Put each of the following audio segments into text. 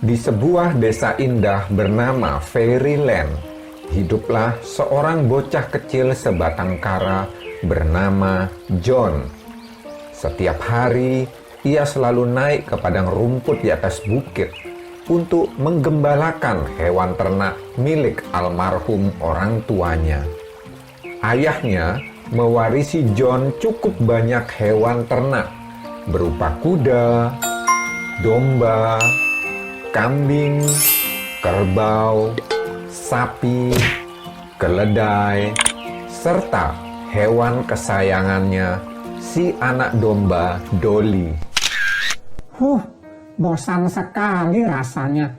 Di sebuah desa indah bernama Fairyland, hiduplah seorang bocah kecil sebatang kara bernama John. Setiap hari, ia selalu naik ke padang rumput di atas bukit untuk menggembalakan hewan ternak milik almarhum orang tuanya. Ayahnya mewarisi John cukup banyak hewan ternak berupa kuda, domba, kambing, kerbau, sapi, keledai, serta hewan kesayangannya, si anak domba Dolly. Bosan sekali rasanya.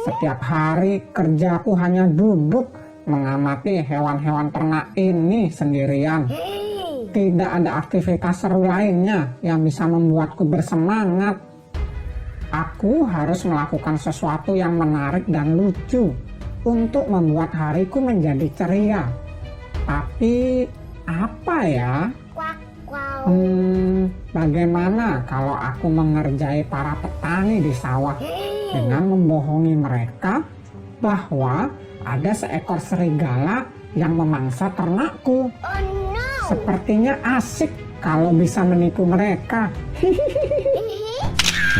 Setiap hari kerjaku hanya duduk mengamati hewan-hewan ternak ini sendirian. Tidak ada aktivitas seru lainnya yang bisa membuatku bersemangat. Aku harus melakukan sesuatu yang menarik dan lucu untuk membuat hariku menjadi ceria. Tapi apa ya? Bagaimana kalau aku mengerjai para petani di sawah dengan membohongi mereka bahwa ada seekor serigala yang memangsa ternakku? Sepertinya asik kalau bisa menipu mereka.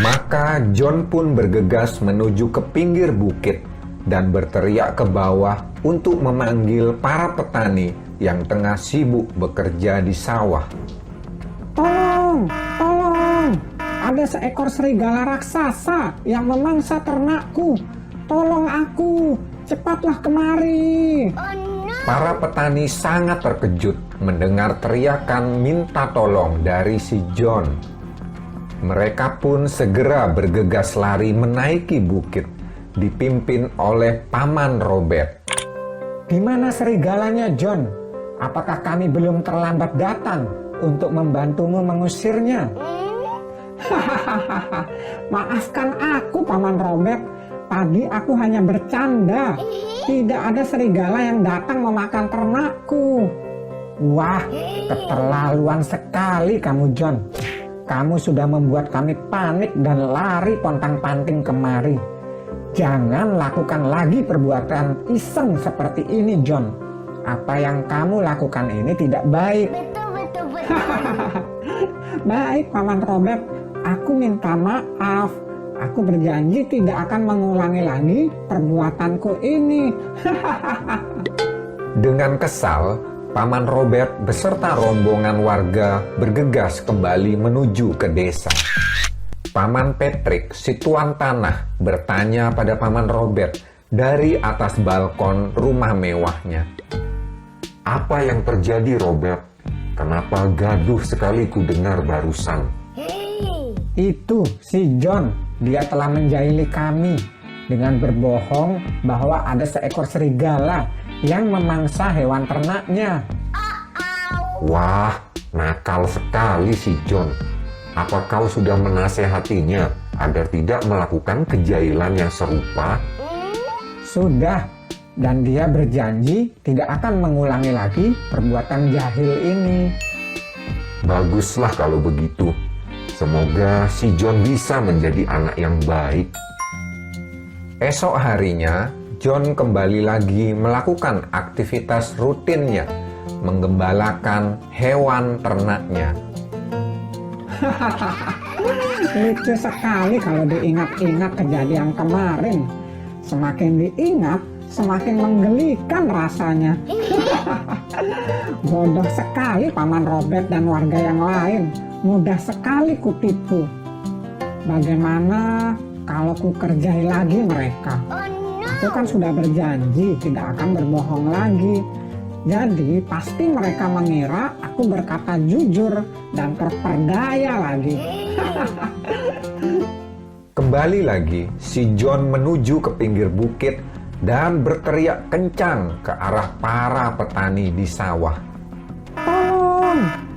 Maka John pun bergegas menuju ke pinggir bukit dan berteriak ke bawah untuk memanggil para petani yang tengah sibuk bekerja di sawah. Tolong, tolong, ada seekor serigala raksasa yang memangsa ternakku. Tolong aku, cepatlah kemari. Para petani sangat terkejut mendengar teriakan minta tolong dari si John. Mereka pun segera bergegas lari menaiki bukit, dipimpin oleh Paman Robert. Di mana serigalanya, John? Apakah kami belum terlambat datang untuk membantumu mengusirnya? Maafkan aku, Paman Robert. Tadi aku hanya bercanda. Tidak ada serigala yang datang memakan ternakku. Wah, keterlaluan sekali kamu, John. Kamu sudah membuat kami panik dan lari pontang-panting kemari. Jangan lakukan lagi perbuatan iseng seperti ini, John. Apa yang kamu lakukan ini tidak baik. Betul. Baik, Paman Robert. Aku minta maaf. Aku berjanji tidak akan mengulangi lagi perbuatanku ini. Dengan kesal, Paman Robert beserta rombongan warga bergegas kembali menuju ke desa. Paman Patrick, si tuan tanah, bertanya pada Paman Robert dari atas balkon rumah mewahnya. "Apa yang terjadi, Robert? Kenapa gaduh sekali ku dengar barusan?" Itu si John, dia telah menjahili kami dengan berbohong bahwa ada seekor serigala yang memangsa hewan ternaknya. Wah, nakal sekali si John. Apa kau sudah menasehatinya agar tidak melakukan kejahilan yang serupa? Sudah, dan dia berjanji tidak akan mengulangi lagi perbuatan jahil ini. Baguslah kalau begitu. Semoga si John bisa menjadi anak yang baik. Esok harinya, John kembali lagi melakukan aktivitas rutinnya, menggembalakan hewan ternaknya. Lucu sekali kalau diingat-ingat kejadian kemarin. Semakin diingat, semakin menggelikan rasanya. Bodoh sekali Paman Robert dan warga yang lain. Mudah sekali kutipu. Bagaimana kalau ku kerjai lagi mereka? Aku kan sudah berjanji tidak akan berbohong lagi. Jadi pasti mereka mengira aku berkata jujur dan terperdaya lagi. Kembali lagi, si John menuju ke pinggir bukit dan berteriak kencang ke arah para petani di sawah.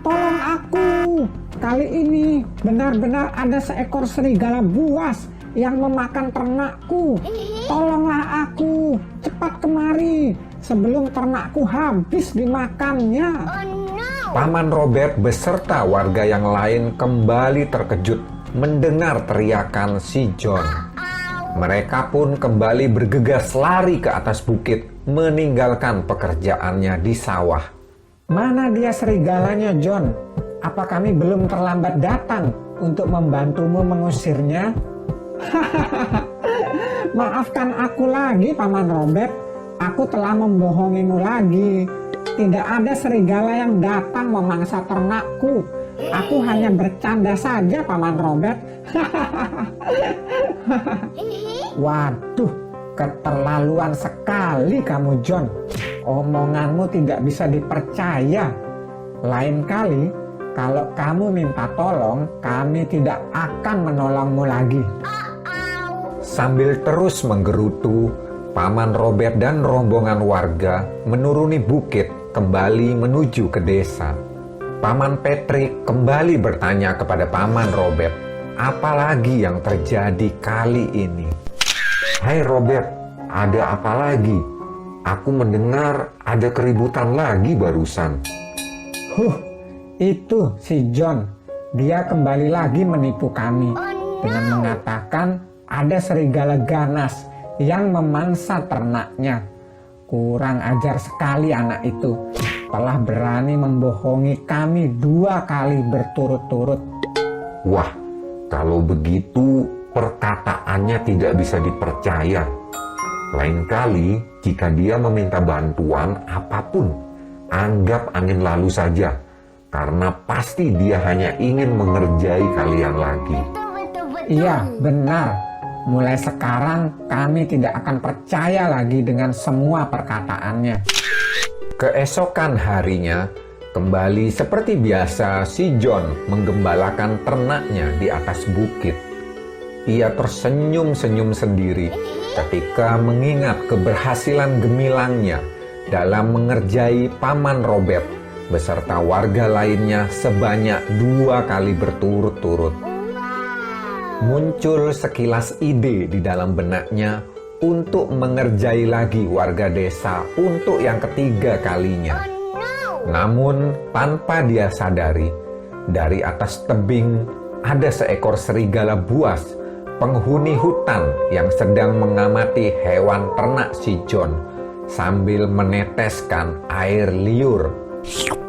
Tolong aku. Kali ini benar-benar ada seekor serigala buas yang memakan ternakku. Tolonglah aku, cepat kemari sebelum ternakku habis dimakannya. Paman Robert beserta warga yang lain kembali terkejut mendengar teriakan si John. Mereka pun kembali bergegas lari ke atas bukit, meninggalkan pekerjaannya di sawah. Mana dia serigalanya, John? Apa kami belum terlambat datang untuk membantumu mengusirnya? Maafkan aku lagi, Paman Robert. Aku telah membohongimu lagi. Tidak ada serigala yang datang memangsa ternakku. Aku hanya bercanda saja, Paman Robert. Waduh, keterlaluan sekali kamu, John. Omonganmu tidak bisa dipercaya. Lain kali, kalau kamu minta tolong, kami tidak akan menolongmu lagi. Sambil terus menggerutu, Paman Robert dan rombongan warga menuruni bukit kembali menuju ke desa. Paman Patrick kembali bertanya kepada Paman Robert, apalagi yang terjadi kali ini? Hai Robert, ada apa lagi? Aku mendengar ada keributan lagi barusan. Itu si John. Dia kembali lagi menipu kami dengan mengatakan ada serigala ganas yang memangsa ternaknya. Kurang ajar sekali anak itu. Telah berani membohongi kami 2 kali berturut-turut. Wah, kalau begitu perkataannya tidak bisa dipercaya. Lain kali jika dia meminta bantuan apapun, anggap angin lalu saja. Karena pasti dia hanya ingin mengerjai kalian lagi. Iya, benar. Mulai sekarang kami tidak akan percaya lagi dengan semua perkataannya. Keesokan harinya, kembali seperti biasa si John menggembalakan ternaknya di atas bukit. Ia tersenyum-senyum sendiri ketika mengingat keberhasilan gemilangnya dalam mengerjai Paman Robert beserta warga lainnya sebanyak 2 kali berturut-turut. Muncul sekilas ide di dalam benaknya untuk mengerjai lagi warga desa untuk yang ketiga kalinya. Namun tanpa dia sadari, dari atas tebing ada seekor serigala buas, penghuni hutan yang sedang mengamati hewan ternak si John sambil meneteskan air liur.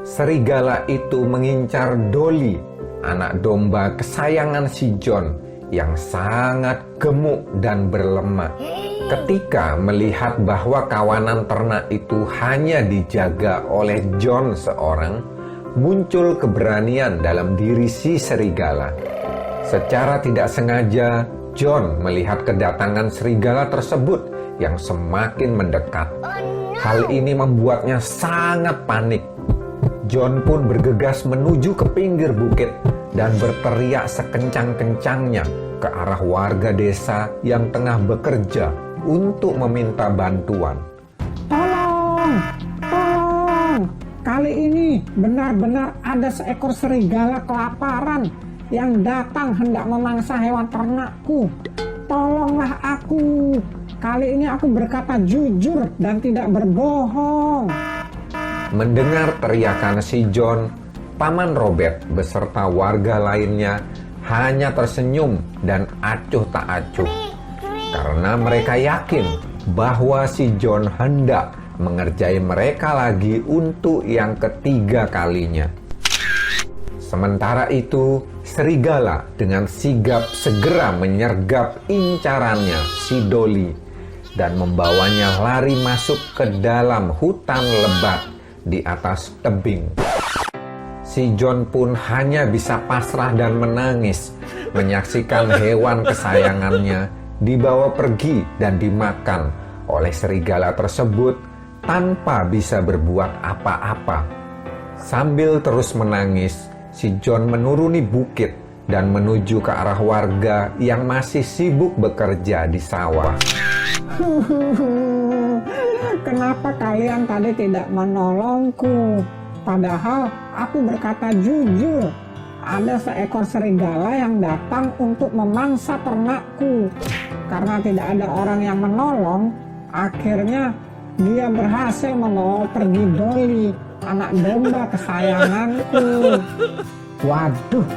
Serigala itu mengincar Dolly, anak domba kesayangan si John yang sangat gemuk dan berlemak. Ketika melihat bahwa kawanan ternak itu hanya dijaga oleh John seorang, muncul keberanian dalam diri si serigala. Secara tidak sengaja, John melihat kedatangan serigala tersebut yang semakin mendekat. Hal ini membuatnya sangat panik. John pun bergegas menuju ke pinggir bukit dan berteriak sekencang-kencangnya ke arah warga desa yang tengah bekerja untuk meminta bantuan. Tolong! Tolong! Kali ini benar-benar ada seekor serigala kelaparan yang datang hendak memangsa hewan ternakku. Tolonglah aku. Kali ini aku berkata jujur dan tidak berbohong. Mendengar teriakan si John, Paman Robert beserta warga lainnya hanya tersenyum dan acuh tak acuh. Karena mereka yakin bahwa si John hendak mengerjai mereka lagi untuk yang ketiga kalinya. Sementara itu, serigala dengan sigap segera menyergap incarannya si Dolly dan membawanya lari masuk ke dalam hutan lebat di atas tebing. Si John pun hanya bisa pasrah dan menangis menyaksikan hewan kesayangannya dibawa pergi dan dimakan oleh serigala tersebut tanpa bisa berbuat apa-apa. Sambil terus menangis, si John menuruni bukit dan menuju ke arah warga yang masih sibuk bekerja di sawah. Kenapa kalian tadi tidak menolongku? Padahal aku berkata jujur. Ada seekor serigala yang datang untuk memangsa ternakku. Karena tidak ada orang yang menolong, akhirnya dia berhasil membawa pergi Dolly, anak domba kesayanganku. Waduh,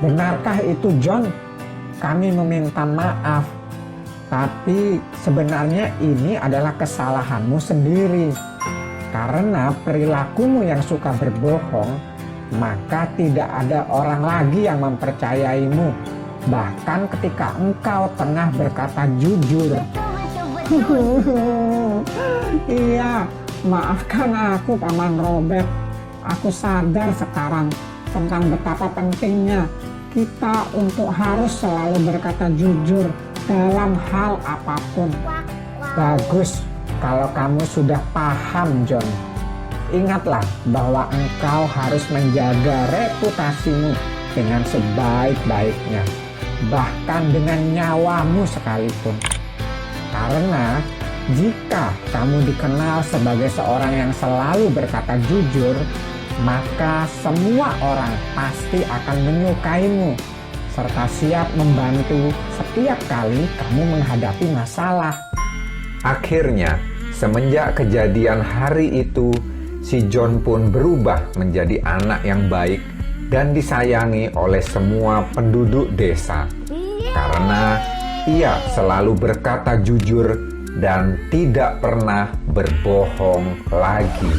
benarkah itu John? Kami meminta maaf. Tapi sebenarnya ini adalah kesalahanmu sendiri. Karena perilakumu yang suka berbohong, maka tidak ada orang lagi yang mempercayaimu. Bahkan ketika engkau tengah berkata jujur. Iya, maafkan aku Paman Robert. Aku sadar sekarang tentang betapa pentingnya kita untuk harus selalu berkata jujur dalam hal apapun. Bagus kalau kamu sudah paham, John. Ingatlah bahwa engkau harus menjaga reputasimu dengan sebaik-baiknya, bahkan dengan nyawamu sekalipun. Karena jika kamu dikenal sebagai seorang yang selalu berkata jujur, maka semua orang pasti akan menyukaimu serta siap membantu setiap kali kamu menghadapi masalah. Akhirnya, semenjak kejadian hari itu, si John pun berubah menjadi anak yang baik dan disayangi oleh semua penduduk desa. Karena ia selalu berkata jujur dan tidak pernah berbohong lagi.